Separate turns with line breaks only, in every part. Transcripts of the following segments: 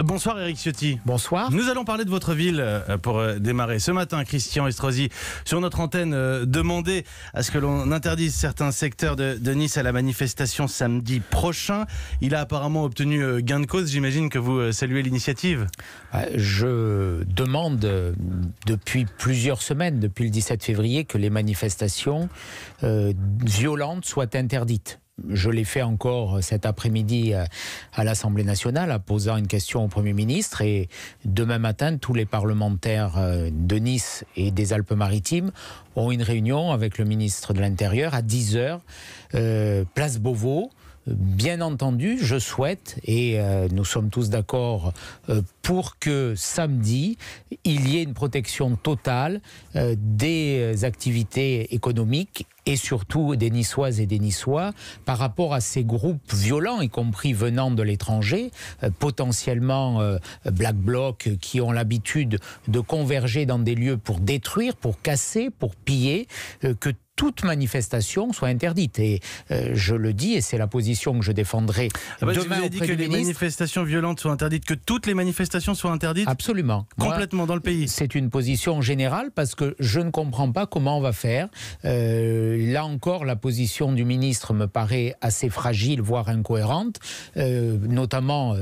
Bonsoir Éric Ciotti.
Bonsoir.
Nous allons parler de votre ville pour démarrer. Ce matin, Christian Estrosi, sur notre antenne, demandait à ce que l'on interdise certains secteurs de Nice à la manifestation samedi prochain. Il a apparemment obtenu gain de cause. J'imagine que vous saluez l'initiative.
Je demande depuis plusieurs semaines, depuis le 17 février, que les manifestations violentes soient interdites. Je l'ai fait encore cet après-midi à l'Assemblée nationale, en posant une question au Premier ministre. Et demain matin, tous les parlementaires de Nice et des Alpes-Maritimes ont une réunion avec le ministre de l'Intérieur à 10h, place Beauvau. Bien entendu, je souhaite, et nous sommes tous d'accord, pour que samedi, il y ait une protection totale des activités économiques et surtout des Niçoises et des Niçois par rapport à ces groupes violents, y compris venant de l'étranger, potentiellement Black Bloc, qui ont l'habitude de converger dans des lieux pour détruire, pour casser, pour piller, que toute manifestation soit interdite. Et je le dis, et c'est la position que je défendrai demain
vous avez dit que les manifestations violentes soient interdites, que toutes les manifestations soient interdites?
Absolument.
Complètement dans le pays.
C'est une position générale parce que je ne comprends pas comment on va faire. Là encore, la position du ministre me paraît assez fragile, voire incohérente. Notamment,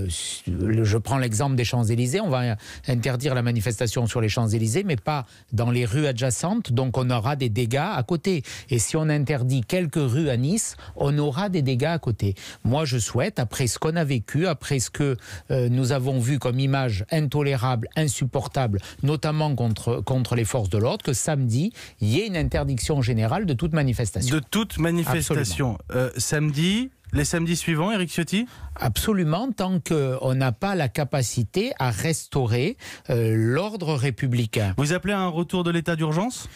je prends l'exemple des Champs-Élysées. On va interdire la manifestation sur les Champs-Élysées, mais pas dans les rues adjacentes. Donc on aura des dégâts à côté. Et si on interdit quelques rues à Nice, on aura des dégâts à côté. Moi, je souhaite, après ce qu'on a vécu, après ce que nous avons vu comme image intolérable, insupportable, notamment contre les forces de l'ordre, que samedi, il y ait une interdiction générale de toute manifestation.
De toute manifestation. Samedi, les samedis suivants, Éric Ciotti?
Absolument, tant qu'on n'a pas la capacité à restaurer l'ordre républicain.
Vous appelez à un retour de l'état d'urgence ?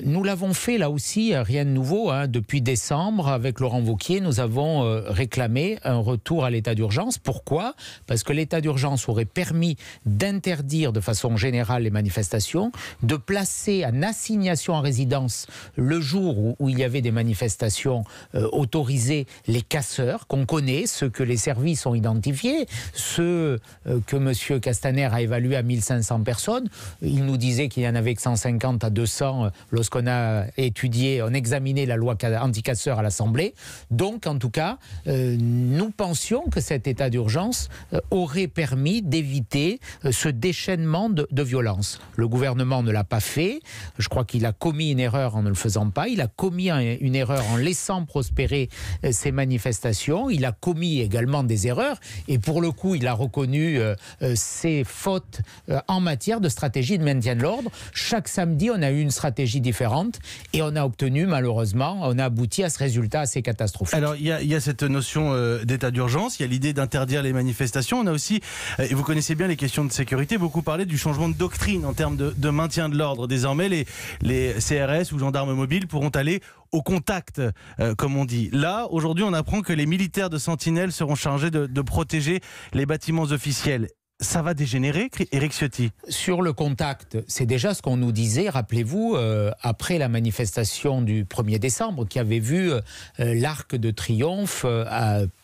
Nous l'avons fait là aussi, rien de nouveau. Depuis décembre, avec Laurent Wauquiez, nous avons réclamé un retour à l'état d'urgence. Pourquoi ? Parce que l'état d'urgence aurait permis d'interdire de façon générale les manifestations, de placer en assignation à résidence le jour où il y avait des manifestations autorisées les casseurs qu'on connaît, ceux que les services ont identifiés, ceux que M. Castaner a évalués à 1500 personnes. Il nous disait qu'il y en avait que 150 à 200 lorsqu'on a étudié, on a examiné la loi anti-casseurs à l'Assemblée. Donc, en tout cas, nous pensions que cet état d'urgence aurait permis d'éviter ce déchaînement de violence. Le gouvernement ne l'a pas fait. Je crois qu'il a commis une erreur en ne le faisant pas. Il a commis une erreur en laissant prospérer ces manifestations. Il a commis également des erreurs. Et pour le coup, il a reconnu ses fautes en matière de stratégie de maintien de l'ordre. Chaque samedi, on a eu une stratégie différente et on a obtenu, malheureusement, on a abouti à ce résultat assez catastrophique.
Alors, il y a cette notion d'état d'urgence, il y a l'idée d'interdire les manifestations. On a aussi, et vous connaissez bien les questions de sécurité, beaucoup parlé du changement de doctrine en termes de maintien de l'ordre. Désormais, les CRS ou gendarmes mobiles pourront aller au contact, comme on dit. Là, aujourd'hui, on apprend que les militaires de Sentinelle seront chargés de protéger les bâtiments officiels. Ça va dégénérer, Éric Ciotti?
Sur le contact, c'est déjà ce qu'on nous disait, rappelez-vous, après la manifestation du 1er décembre, qui avait vu l'Arc de Triomphe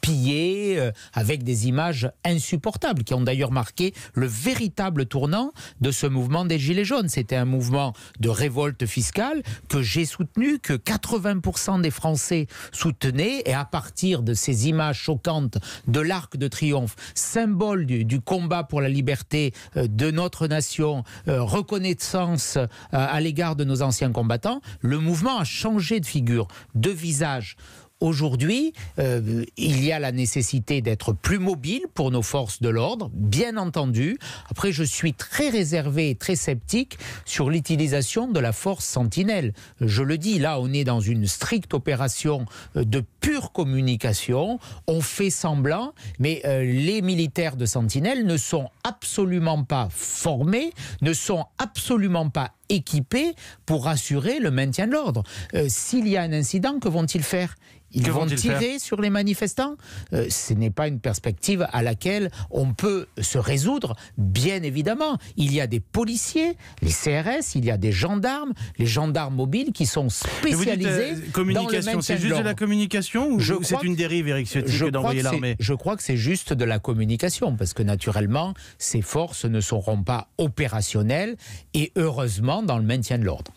pillé, avec des images insupportables, qui ont d'ailleurs marqué le véritable tournant de ce mouvement des Gilets jaunes. C'était un mouvement de révolte fiscale que j'ai soutenu, que 80% des Français soutenaient, et à partir de ces images choquantes de l'Arc de Triomphe, symbole du combat pour la liberté de notre nation, reconnaissance à l'égard de nos anciens combattants, le mouvement a changé de figure, de visage. Aujourd'hui, il y a la nécessité d'être plus mobile pour nos forces de l'ordre, bien entendu. Après, je suis très réservé et très sceptique sur l'utilisation de la force Sentinelle. Je le dis, là, on est dans une stricte opération de pure communication. On fait semblant, mais les militaires de Sentinelle ne sont absolument pas formés, ne sont absolument pas équipés pour assurer le maintien de l'ordre. S'il y a un incident, que vont-ils faire ? Ils
Que
vont
vont-ils
tirer sur les manifestants. Ce n'est pas une perspective à laquelle on peut se résoudre, bien évidemment. Il y a des policiers, les CRS, il y a des gendarmes, les gendarmes mobiles qui sont spécialisés
communication,
dans le
c'est juste de la communication ou c'est une dérive, Éric Ciotti, que d'envoyer l'armée?
Je crois que c'est juste de la communication, parce que naturellement, ces forces ne seront pas opérationnelles et heureusement dans le maintien de l'ordre.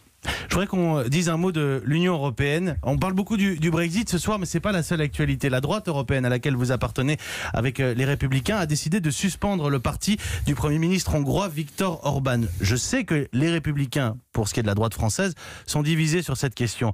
Je voudrais qu'on dise un mot de l'Union européenne. On parle beaucoup du Brexit ce soir, mais ce n'est pas la seule actualité. La droite européenne à laquelle vous appartenez avec les Républicains a décidé de suspendre le parti du Premier ministre hongrois Viktor Orban. Je sais que les Républicains, pour ce qui est de la droite française, sont divisés sur cette question.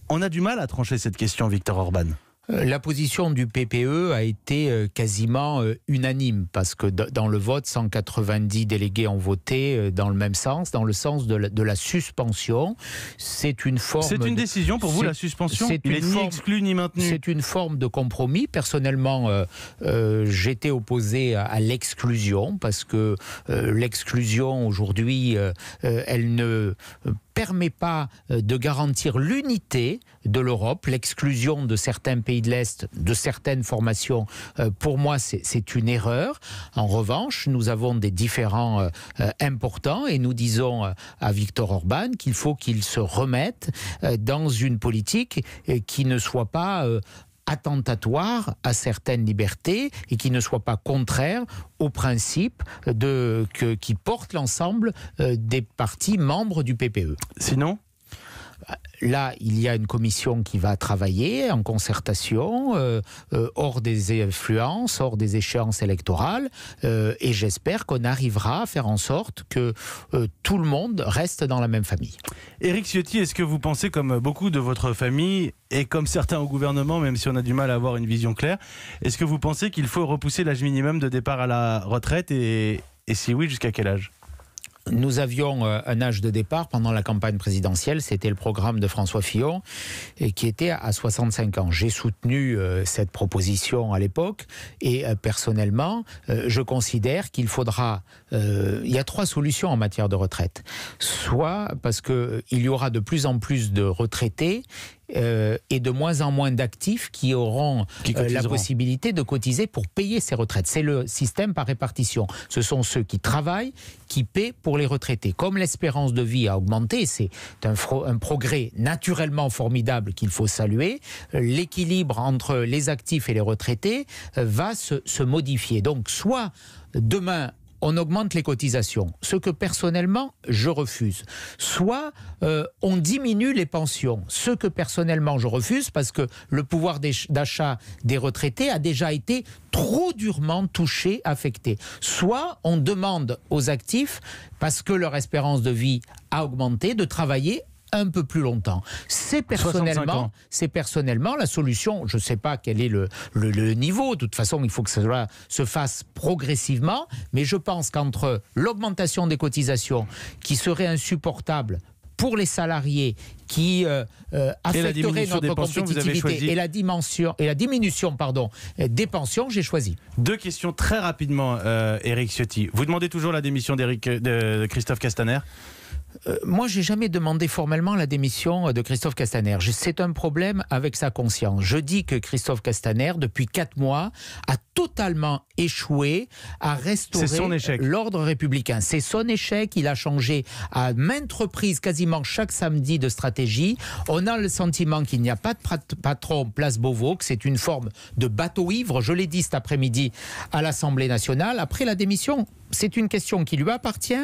On a du mal à trancher cette question, Viktor Orban.
La position du PPE a été quasiment unanime, parce que dans le vote, 190 délégués ont voté dans le même sens, dans le sens de la suspension. C'est une forme...
C'est une décision pour vous, la suspension? Il n'est ni exclu ni maintenu.
C'est une forme de compromis. Personnellement, j'étais opposé à l'exclusion, parce que l'exclusion, aujourd'hui, elle ne permet pas de garantir l'unité de l'Europe, l'exclusion de certains pays de l'Est, de certaines formations, pour moi c'est une erreur. En revanche, nous avons des différends importants et nous disons à Viktor Orban qu'il faut qu'il se remette dans une politique qui ne soit pas attentatoire à certaines libertés et qui ne soit pas contraire aux principes qui portent l'ensemble des partis membres du PPE.
Sinon ?
Là, il y a une commission qui va travailler en concertation, hors des influences, hors des échéances électorales, et j'espère qu'on arrivera à faire en sorte que tout le monde reste dans la même famille.
Éric Ciotti, est-ce que vous pensez, comme beaucoup de votre famille, et comme certains au gouvernement, même si on a du mal à avoir une vision claire, est-ce que vous pensez qu'il faut repousser l'âge minimum de départ à la retraite, et si oui, jusqu'à quel âge ?
Nous avions un âge de départ pendant la campagne présidentielle, c'était le programme de François Fillon, qui était à 65 ans. J'ai soutenu cette proposition à l'époque et personnellement, je considère qu'il faudra... il y a 3 solutions en matière de retraite. Soit parce qu'il y aura de plus en plus de retraités et de moins en moins d'actifs qui auront la possibilité de cotiser pour payer ces retraites. C'est le système par répartition. Ce sont ceux qui travaillent qui paient pour les retraités. Comme l'espérance de vie a augmenté, c'est un progrès naturellement formidable qu'il faut saluer, l'équilibre entre les actifs et les retraités va se modifier. Donc soit demain on augmente les cotisations, ce que personnellement je refuse. Soit on diminue les pensions, ce que personnellement je refuse parce que le pouvoir d'achat des retraités a déjà été trop durement touché, affecté. Soit on demande aux actifs, parce que leur espérance de vie a augmenté, de travailler un peu plus longtemps. C'est personnellement la solution. Je ne sais pas quel est le niveau. De toute façon, il faut que cela se fasse progressivement. Mais je pense qu'entre l'augmentation des cotisations, qui serait insupportable pour les salariés, qui affecterait notre compétitivité, et la diminution des pensions, j'ai choisi.
2 questions très rapidement, Éric Ciotti. Vous demandez toujours la démission de Christophe Castaner ?
Moi, j'ai jamais demandé formellement la démission de Christophe Castaner. C'est un problème avec sa conscience. Je dis que Christophe Castaner, depuis 4 mois, a totalement échoué à restaurer l'ordre républicain. C'est son échec. Il a changé à maintes reprises, quasiment chaque samedi, de stratégie. On a le sentiment qu'il n'y a pas de patron place Beauvau, que c'est une forme de bateau ivre. Je l'ai dit cet après-midi à l'Assemblée nationale. Après la démission, c'est une question qui lui appartient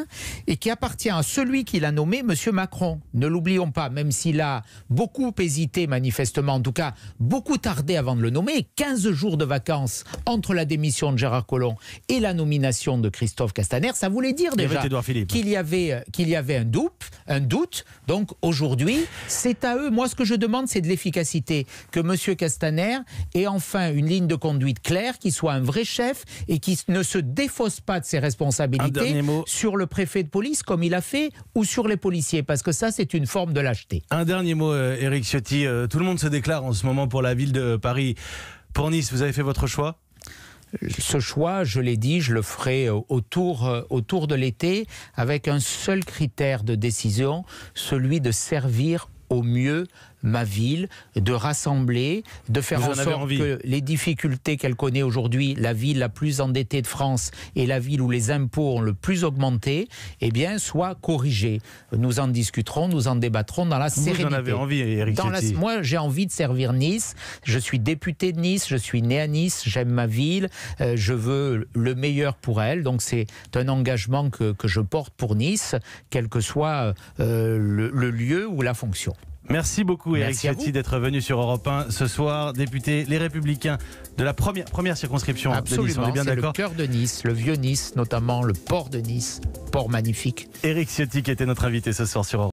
et qui appartient à celui qui l'a nommé, M. Macron. Ne l'oublions pas, même s'il a beaucoup hésité manifestement, en tout cas beaucoup tardé avant de le nommer, 15 jours de vacances entre la démission de Gérard Collomb et la nomination de Christophe Castaner, ça voulait dire déjà qu'il y avait un doute. Donc aujourd'hui, c'est à eux. Moi, ce que je demande, c'est de l'efficacité. Que M. Castaner ait enfin une ligne de conduite claire, qu'il soit un vrai chef et qu'il ne se défausse pas de ses responsabilités sur le préfet de police comme il a fait ou sur les policiers, parce que ça, c'est une forme de lâcheté. Un dernier mot,
Éric Ciotti. Tout le monde se déclare en ce moment pour la ville de Paris. Pour Nice, vous avez fait votre choix ?
Ce choix, je l'ai dit, je le ferai autour de l'été avec un seul critère de décision, celui de servir au mieux ma ville, de rassembler, de faire
Vous
en
en avez
sorte
envie.
que les difficultés qu'elle connaît aujourd'hui, la ville la plus endettée de France et la ville où les impôts ont le plus augmenté, eh bien, soient corrigées. Nous en discuterons, nous en débattrons dans la sérénité.
Vous en avez envie, Éric Ciotti.
Moi, j'ai envie de servir Nice. Je suis député de Nice, je suis né à Nice, j'aime ma ville, je veux le meilleur pour elle. Donc, c'est un engagement que je porte pour Nice, quel que soit le lieu ou la fonction.
Merci beaucoup Éric
Merci à
Ciotti
vous.
d'être venu sur Europe 1 ce soir, député Les Républicains de la première circonscription de Nice.
Absolument,
On est bien
c'est le
d'accord.
cœur de Nice, le vieux Nice, notamment le port de Nice, port magnifique.
Éric Ciotti qui était notre invité ce soir sur Europe 1.